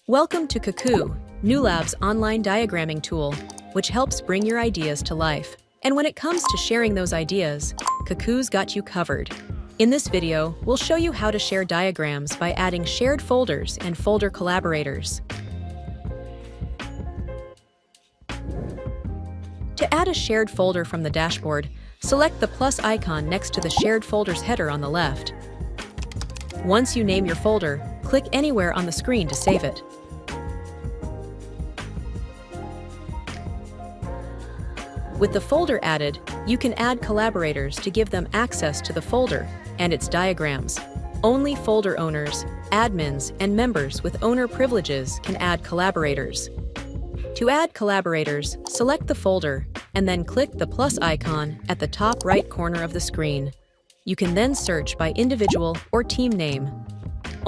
Welcome to Cacoo, NewLab's online diagramming tool, which helps bring your ideas to life. And when it comes to sharing those ideas, Cacoo's got you covered. In this video, we'll show you how to share diagrams by adding shared folders and folder collaborators. To add a shared folder from the dashboard, select the plus icon next to the shared folders header on the left. Once you name your folder, click anywhere on the screen to save it. With the folder added, you can add collaborators to give them access to the folder and its diagrams. Only folder owners, admins, and members with owner privileges can add collaborators. To add collaborators, select the folder and then click the plus icon at the top right corner of the screen. You can then search by individual or team name.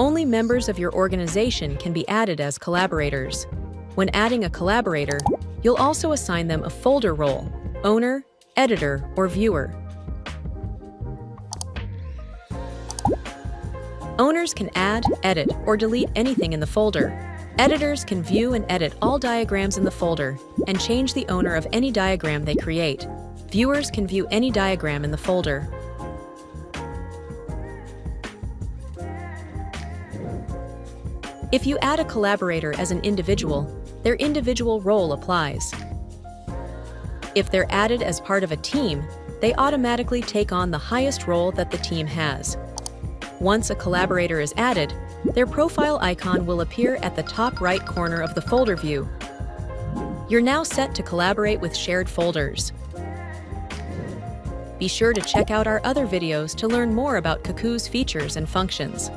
Only members of your organization can be added as collaborators. When adding a collaborator, you'll also assign them a folder role: owner, editor, or viewer. Owners can add, edit, or delete anything in the folder. Editors can view and edit all diagrams in the folder and change the owner of any diagram they create. Viewers can view any diagram in the folder. If you add a collaborator as an individual, their individual role applies. If they're added as part of a team, they automatically take on the highest role that the team has. Once a collaborator is added, their profile icon will appear at the top right corner of the folder view. You're now set to collaborate with shared folders. Be sure to check out our other videos to learn more about Cacoo's features and functions.